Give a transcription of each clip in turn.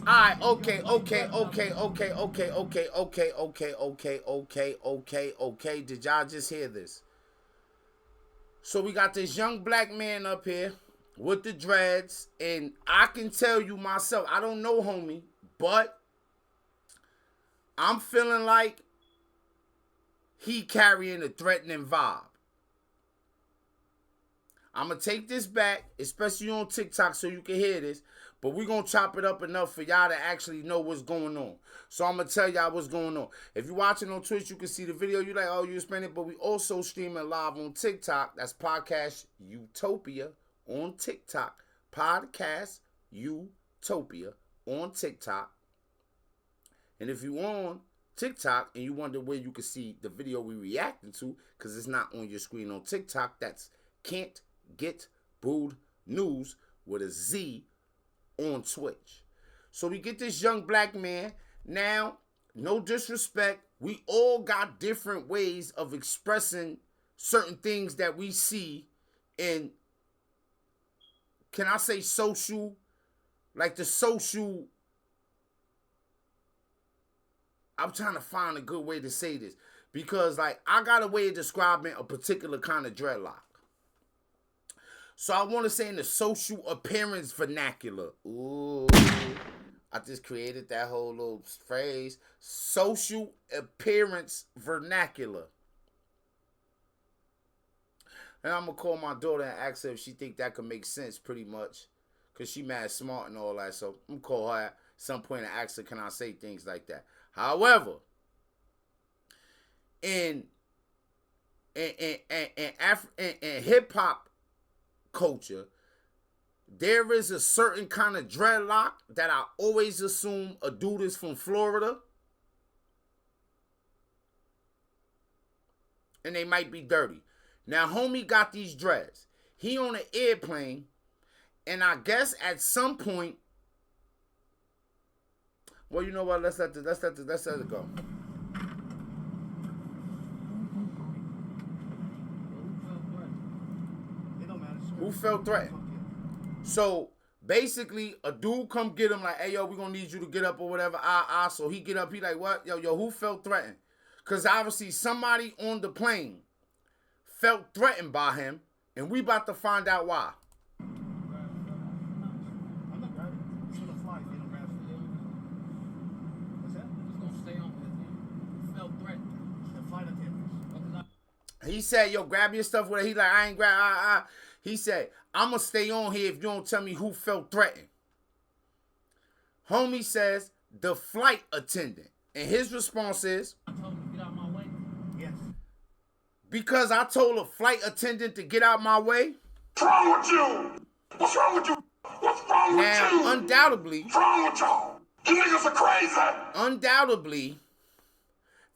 Alright, okay. Did y'all just hear this? So we got this young black man up here with the dreads, and I can tell you myself, I don't know homie, but I'm feeling like he carrying a threatening vibe. I'm going to take this back, especially on TikTok so you can hear this, but we're going to chop it up enough for y'all to actually know what's going on. So I'm going to tell y'all what's going on. If you're watching on Twitch, you can see the video. You're like, oh, you explain it, but we also streaming live on TikTok. That's Podcast Utopia on TikTok. Podcast Utopia on TikTok. And if you on TikTok and you wonder where you can see the video we reacting to, because it's not on your screen on TikTok, that's Can't Get Booed News with a Z on Twitch. So we get this young black man. Now, no disrespect, we all got different ways of expressing certain things that we see in, can I say social, like the social, I'm trying to find a good way to say this, because like I got a way of describing a particular kind of dreadlock. So I want to say in the social appearance vernacular. Ooh, I just created that whole little phrase. Social appearance vernacular. And I'm going to call my daughter and ask her if she think that could make sense pretty much. Because she mad smart and all that. So I'm going to call her at some point and ask her, can I say things like that? However, in hip-hop culture, there is a certain kind of dreadlock that I always assume a dude is from Florida. And they might be dirty. Now, homie got these dreads. He on an airplane, and I guess at some point, well, you know what? Let's let it go. Who felt threatened? So basically, a dude come get him like, hey, yo, we gonna need you to get up or whatever. So he get up, he like, what? Yo, who felt threatened? Because obviously somebody on the plane felt threatened by him, and we about to find out why. He said, yo, grab your stuff with it. He like, I ain't grab, He said, I'm going to stay on here if you don't tell me who felt threatened. Homie says, the flight attendant. And his response is, I told him to get out my way. Yes. Because I told a flight attendant to get out my way? What's wrong with you? What's wrong with you? What's wrong with you? Now, undoubtedly. What's wrong with y'all? You niggas are crazy. Undoubtedly,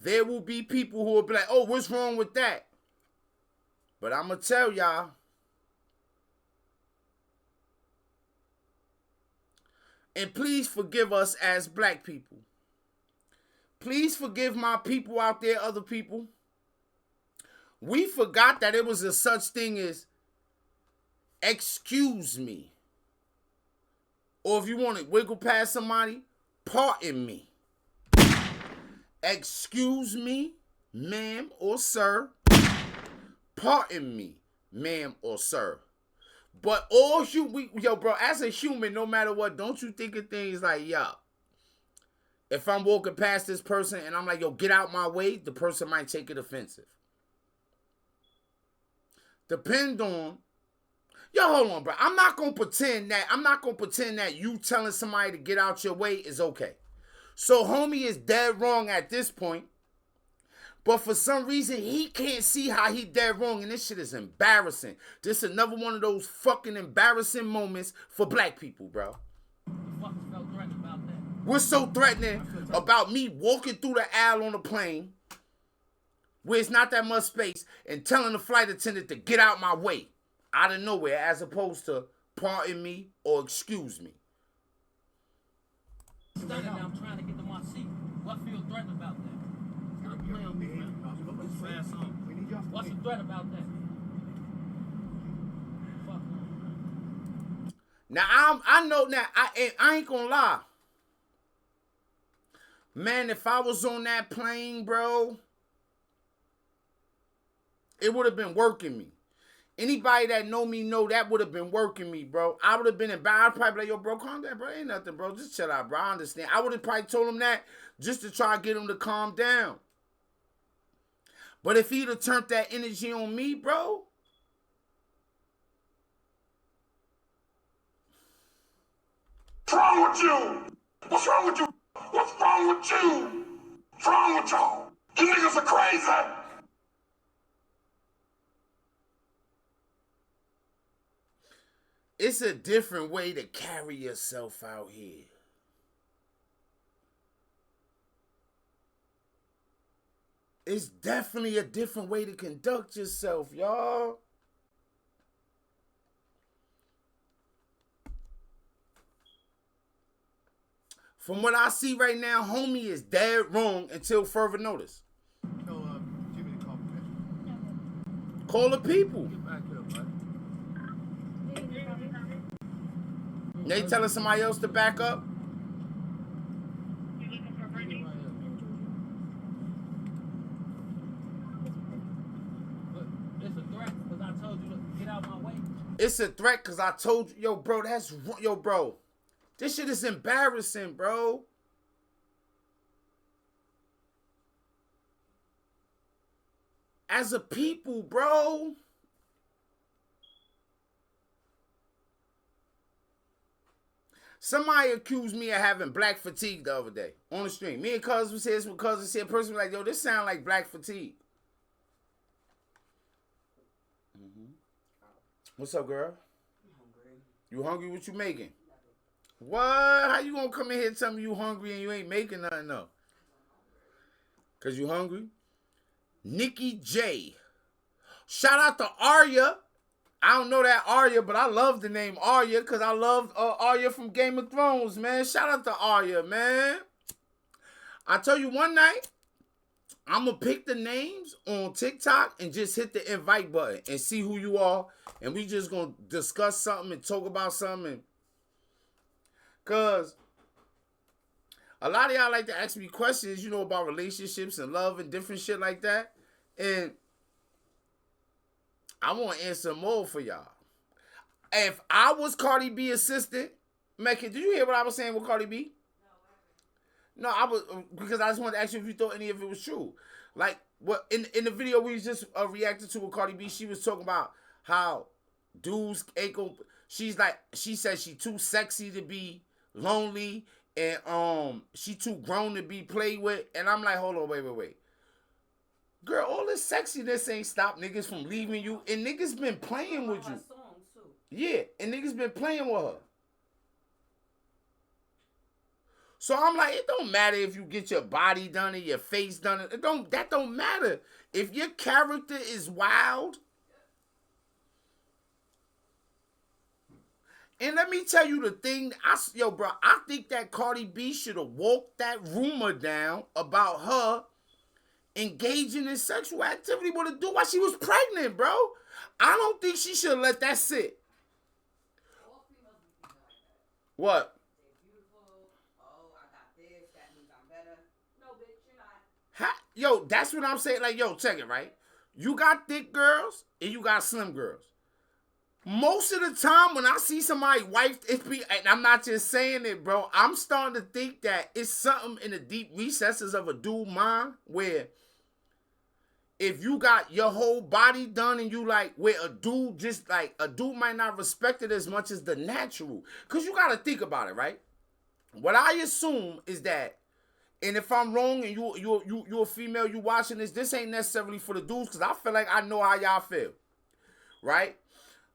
there will be people who will be like, oh, what's wrong with that? But I'm going to tell y'all, and please forgive us as black people. Please forgive my people out there, other people. We forgot that it was a such thing as excuse me. Or if you want to wiggle past somebody, pardon me. Excuse me, ma'am or sir. Pardon me, ma'am or sir. But all yo, bro, as a human, no matter what, don't you think of things like, yo, if I'm walking past this person and I'm like, yo, get out my way, the person might take it offensive. Depend on, yo, hold on, bro. I'm not going to pretend that you telling somebody to get out your way is okay. So homie is dead wrong at this point. But for some reason, he can't see how he dead wrong, and this shit is embarrassing. This is another one of those fucking embarrassing moments for black people, bro. What's so threatening about me walking through the aisle on a plane where it's not that much space and telling the flight attendant to get out my way out of nowhere as opposed to pardon me or excuse me? Standing there, I'm trying to get to my seat. What feels threatened about that? What's the threat about that? Fuck. Now I know now I ain't gonna lie. Man, if I was on that plane, bro, it would have been working me. Anybody that know me know that would have been working me, bro. I would have been embarrassed. I'd probably be like, yo, bro, calm down, bro. Ain't nothing, bro. Just chill out, bro. I understand. I would have probably told him that just to try to get him to calm down. But if he'd have turned that energy on me, bro, What's wrong with you? What's wrong with you? What's wrong with you? What's wrong with y'all? You niggas are crazy. it's a different way to carry yourself out here. It's definitely a different way to conduct yourself, y'all. From what I see right now, homie is dead wrong until further notice. Tell Jimmy to call me, man. Call the people. Get back here, bud. They telling somebody else to back up. Look, it's a threat because I told you to get out my way. It's a threat because I told you, yo, bro, yo, bro. This shit is embarrassing, bro. As a people, bro. Somebody accused me of having black fatigue the other day on the stream. Me and Cuz was here, some Cuz said, person was like, yo, this sound like black fatigue. What's up, girl? I'm hungry. You hungry? What you making? What? How you gonna come in here and tell me you hungry and you ain't making nothing though? Cause you hungry? Nikki J. Shout out to Arya. I don't know that Arya, but I love the name Arya because I love Arya from Game of Thrones, man. Shout out to Arya, man. I tell you one night, I'm going to pick the names on TikTok and just hit the invite button and see who you are. And we just going to discuss something and talk about something. Because a lot of y'all like to ask me questions, you know, about relationships and love and different shit like that. And I want to answer more for y'all. If I was Cardi B assistant, Mecca, did you hear what I was saying with Cardi B? No, I was, because I just wanted to ask you if you thought any of it was true. Like, what in the video we just reacted to with Cardi B, she was talking about how dudes ain't gonna, she said she too sexy to be lonely and she too grown to be played with. And I'm like, hold on, wait. Girl, all this sexiness ain't stopped niggas from leaving you. And niggas been playing with you. Yeah, and niggas been playing with her. So I'm like, it don't matter if you get your body done and your face done. That don't matter. If your character is wild. And let me tell you the thing, yo, bro, I think that Cardi B should have walked that rumor down about her engaging in sexual activity with a dude while she was pregnant, bro. I don't think she should have let that sit. What? Yo, that's what I'm saying. Like, yo, check it, right? You got thick girls and you got slim girls. Most of the time when I see somebody wife, and I'm not just saying it, bro. I'm starting to think that it's something in the deep recesses of a dude mind where if you got your whole body done and you like, where a dude might not respect it as much as the natural. Because you got to think about it, right? What I assume is that, and if I'm wrong and you're a female, you watching this ain't necessarily for the dudes because I feel like I know how y'all feel, right?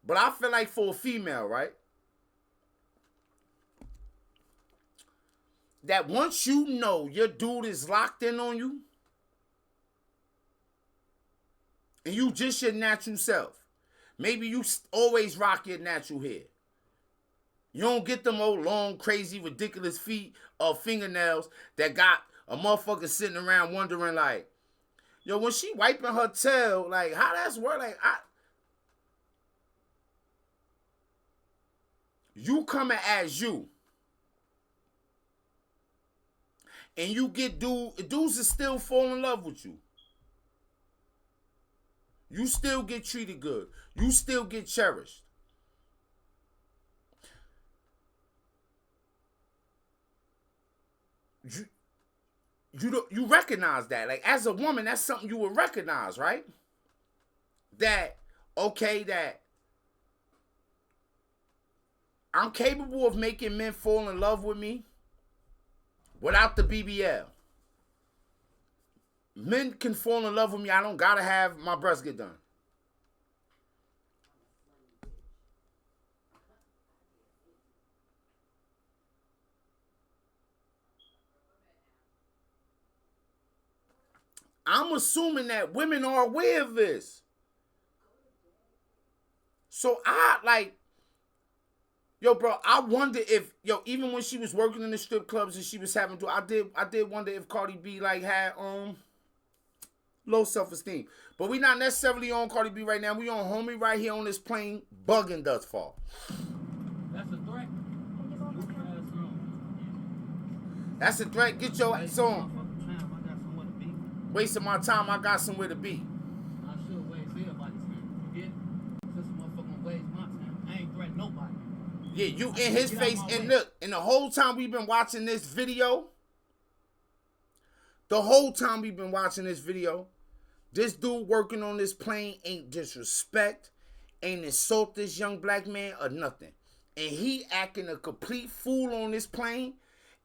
But I feel like for a female, right? That once you know your dude is locked in on you, and you just your natural self. Maybe you always rock your natural hair. You don't get them old long, crazy, ridiculous feet or fingernails that got a motherfucker sitting around wondering like, yo, when she wiping her tail, like, how that's work? Like, you coming as you. and you get dudes is still fall in love with you. You still get treated good. You still get cherished. You recognize that. Like, as a woman, that's something you would recognize, right? That, okay, that I'm capable of making men fall in love with me without the BBL. Men can fall in love with me. I don't gotta have my breasts get done. I'm assuming that women are aware of this. So yo, bro, I wonder if, even when she was working in the strip clubs and she was having to, I did wonder if Cardi B like had low self-esteem. But we not necessarily on Cardi B right now. We on homie right here on this plane bugging thus far. That's a threat. That's a threat. Get your ass on. Wasting my time, I got somewhere to be. I should waste everybody's time. You get it? Since motherfucking waste my time, I ain't threatening nobody. Yeah, you in his face. And look, and the whole time we've been watching this video, this dude working on this plane ain't disrespect, ain't insult this young black man or nothing. And he acting a complete fool on this plane.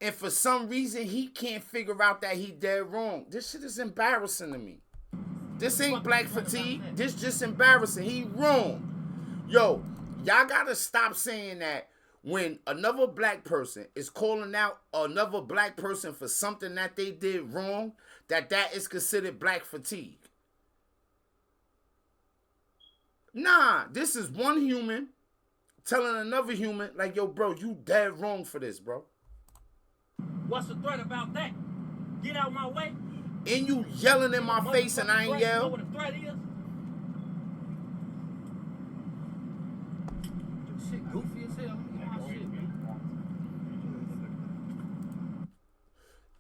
And for some reason, he can't figure out that he dead wrong. This shit is embarrassing to me. This ain't black fatigue. This just embarrassing. He wrong. Yo, y'all gotta stop saying that when another black person is calling out another black person for something that they did wrong, that is considered black fatigue. Nah, this is one human telling another human, like, yo, bro, you dead wrong for this, bro. What's the threat about that? Get out my way. And you yelling in my face and I ain't yell. You know what a threat is? Shit goofy as hell.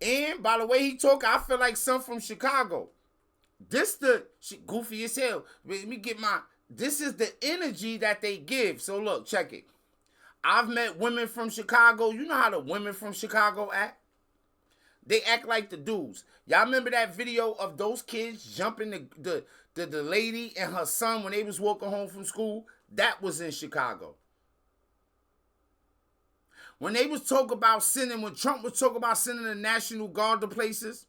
And by the way he talk, I feel like some from Chicago. This the shit goofy as hell. Let me get this is the energy that they give. So look, check it. I've met women from Chicago. You know how the women from Chicago act? They act like the dudes. Y'all remember that video of those kids jumping the lady and her son when they was walking home from school? That was in Chicago. When they was talking about sending, when Trump was talking about sending the National Guard to places,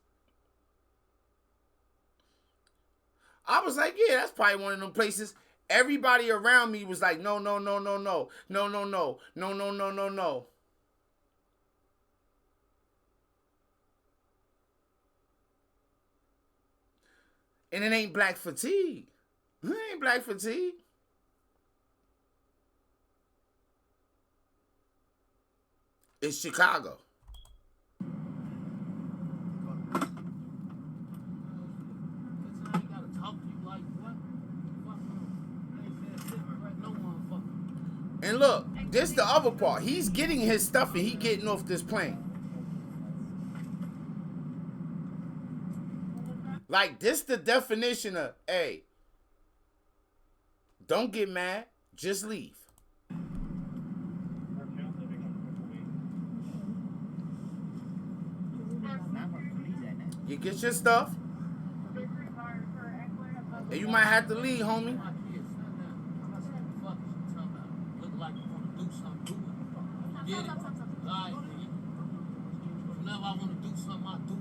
I was like, yeah, that's probably one of them places. Everybody around me was like, no. And it ain't black fatigue. It ain't black fatigue. It's Chicago. And look, this the other part. He's getting his stuff and he getting off this plane. Like, this the definition of, hey, don't get mad, just leave. You get your stuff, and you might have to leave, homie. Get it? Alright, nigga. Whenever I want to do something, I do.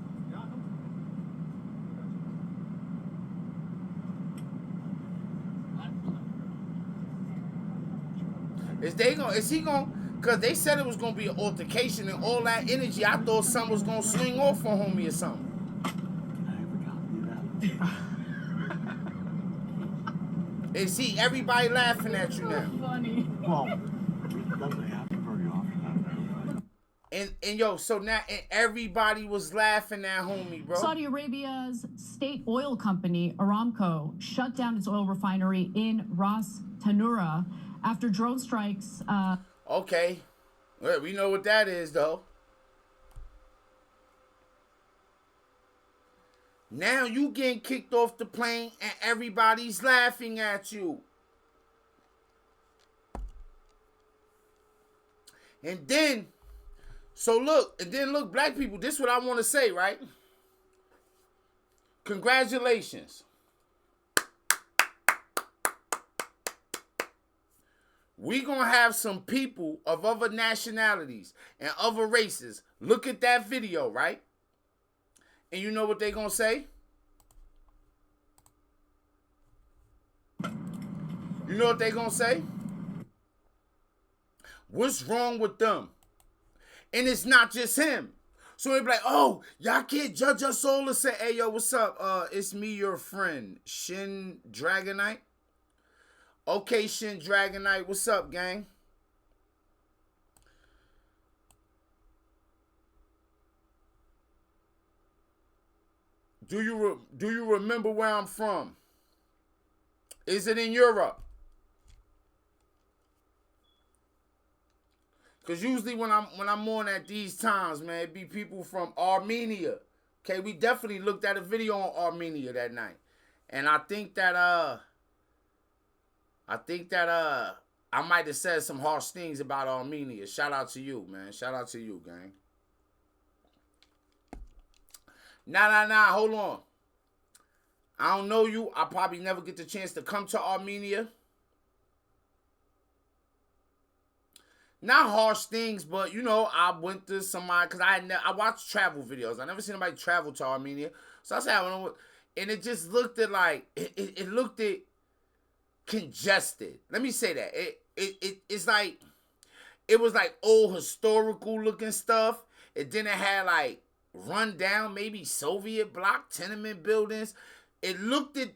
Is he gonna, cause they said it was gonna be an altercation and all that energy. I thought something was gonna swing off on homie or something. And see, everybody laughing at you now. Funny. Well, it doesn't happen very often. And yo, so now everybody was laughing at homie, bro. Saudi Arabia's state oil company, Aramco, shut down its oil refinery in Ras Tanura after drone strikes. Okay. Well, we know what that is, though. Now you getting kicked off the plane and everybody's laughing at you. And then, look, black people, this is what I want to say, right? Congratulations. We gonna have some people of other nationalities and other races look at that video, right? And you know what they gonna say? You know what they gonna say? What's wrong with them? And it's not just him. So they be like, oh, y'all can't judge us all and say, hey, yo, what's up? It's me, your friend, Shin Dragonite. Okay, Shin Dragonite, what's up, gang? Do you remember where I'm from? Is it in Europe? Cause usually when I'm on at these times, man, it be people from Armenia. Okay, we definitely looked at a video on Armenia that night, and I think that I might have said some harsh things about Armenia. Shout out to you, man. Shout out to you, gang. Nah. Hold on. I don't know you. I probably never get the chance to come to Armenia. Not harsh things, but you know, I went to somebody because I watched travel videos. I never seen anybody travel to Armenia, so I said, and it just looked at like it looked at congested. Let me say that it's like it was like old historical looking stuff. Then it had like run down, maybe Soviet bloc tenement buildings. It looked at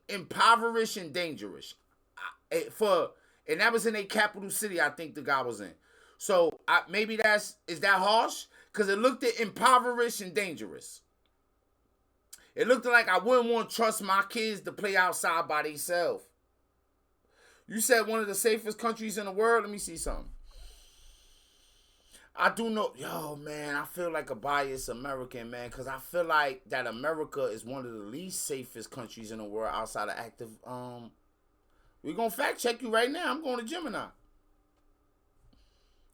impoverished and dangerous. And that was in a capital city, I think the guy was in. So maybe is that harsh? Because it looked at impoverished and dangerous. It looked like I wouldn't want to trust my kids to play outside by themselves. You said one of the safest countries in the world? Let me see something. I do know, yo, man, I feel like a biased American, man, because I feel like that America is one of the least safest countries in the world outside of active, we're going to fact check you right now. I'm going to Gemini.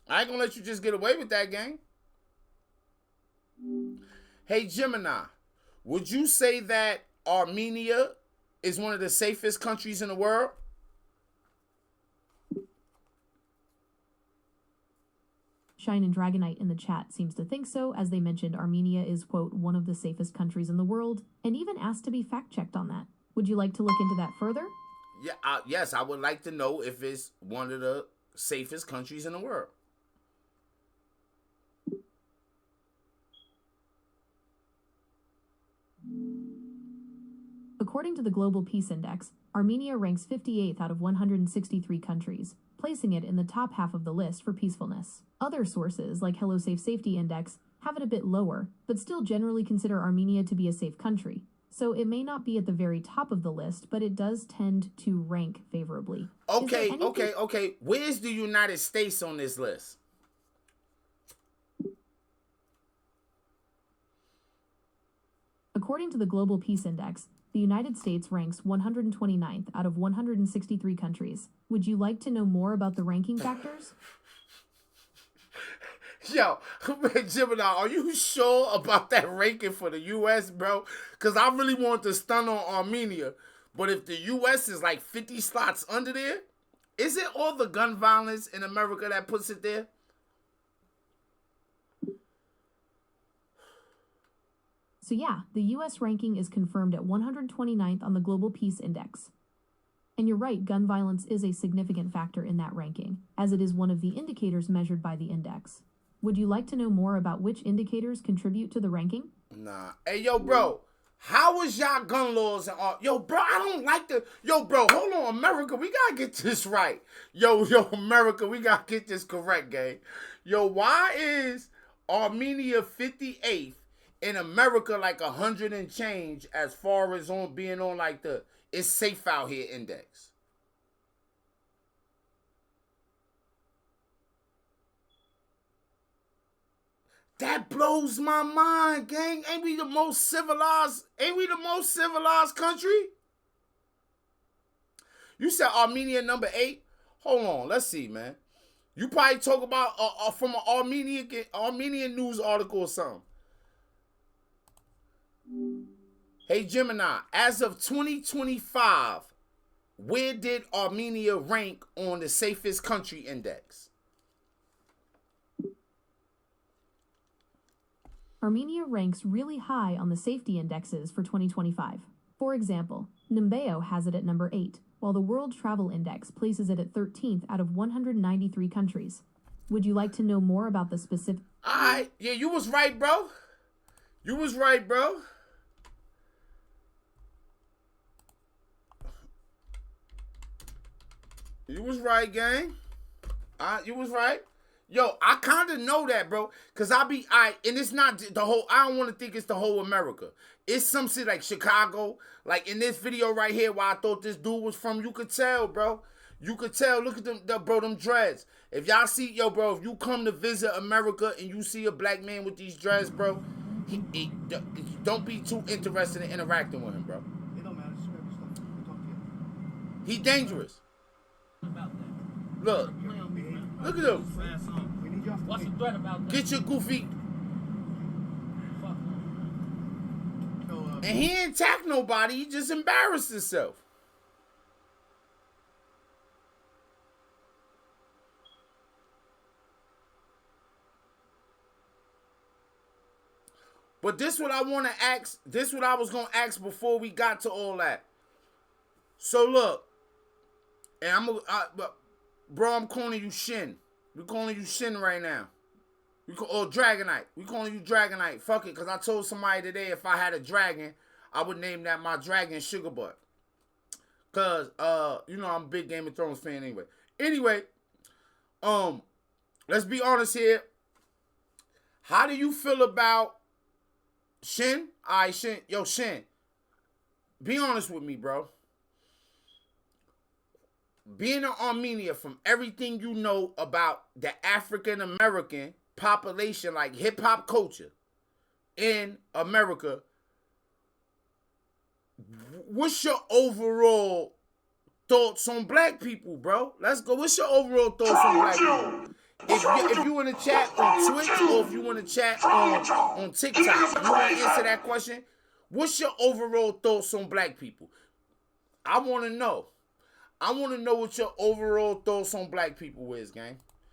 I ain't going to let you just get away with that, gang. Hey, Gemini, would you say that Armenia is one of the safest countries in the world? Shine and Dragonite in the chat seems to think so, as they mentioned Armenia is, quote, one of the safest countries in the world, and even asked to be fact-checked on that. Would you like to look into that further? Yeah, yes, I would like to know if it's one of the safest countries in the world. According to the Global Peace Index, Armenia ranks 58th out of 163 countries, placing it in the top half of the list for peacefulness. Other sources, like Hello Safe Safety Index, have it a bit lower, but still generally consider Armenia to be a safe country. So it may not be at the very top of the list, but it does tend to rank favorably. Okay. Where's the United States on this list? According to the Global Peace Index, the United States ranks 129th out of 163 countries. Would you like to know more about the ranking factors? Yo, man, Gemini, are you sure about that ranking for the U.S., bro? Because I really want to stun on Armenia. But if the U.S. is like 50 slots under there, is it all the gun violence in America that puts it there? So yeah, the U.S. ranking is confirmed at 129th on the Global Peace Index. And you're right, gun violence is a significant factor in that ranking, as it is one of the indicators measured by the index. Would you like to know more about which indicators contribute to the ranking? Nah. Hey, yo, bro, how is y'all gun laws? Yo, bro, I don't like the... Yo, bro, hold on, America, we gotta get this right. Yo, America, we gotta get this correct, gang. Yo, why is Armenia 58th in America like 100 and change as far as on being on like the it's safe out here index? That blows my mind, gang. Ain't we the most civilized? Ain't we the most civilized country? You said Armenia number 8? Hold on, let's see, man. You probably talk about from an Armenian news article or something. Hey, Gemini, as of 2025, where did Armenia rank on the safest country index? Armenia ranks really high on the safety indexes for 2025. For example, Numbeo has it at number 8, while the World Travel Index places it at 13th out of 193 countries. Would you like to know more about the specific... Alright, yeah, you was right, bro. You was right, bro. You was right, gang. You was right. Yo, I kind of know that, bro. Because I be, and it's not the whole, I don't want to think it's the whole America. It's some shit like Chicago. Like in this video right here where I thought this dude was from, you could tell, bro. You could tell. Look at them, bro, them dreads. If y'all see, yo, bro, if you come to visit America and you see a black man with these dreads, bro, don't be too interested in interacting with him, bro. It don't matter. Just grab your stuff. We'll talk to you. He dangerous. About that. Look. Look at him. We need you off the What's the gate. threat about that? Get your goofy. Fuck. So, And he ain't attacked nobody. He just embarrassed himself. But this what I want to ask. This what I was going to ask before we got to all that. So look. And bro, I'm calling you Shin. We're calling you Shin right now. Or Dragonite. We calling you Dragonite. Fuck it, because I told somebody today if I had a dragon, I would name that my dragon Sugar Butt. Because, you know, I'm a big Game of Thrones fan anyway. Anyway, let's be honest here. How do you feel about Shin? All right, Shin. Yo, Shin. Be honest with me, bro. Being in Armenia, from everything you know about the African American population, like hip hop culture in America, what's your overall thoughts on black people, bro? Let's go. What's your overall thoughts on black people? If you in the chat on Twitch or if you in the chat on TikTok, you want to answer that question? What's your overall thoughts on black people? I want to know. I want to know what your overall thoughts on black people is, gang.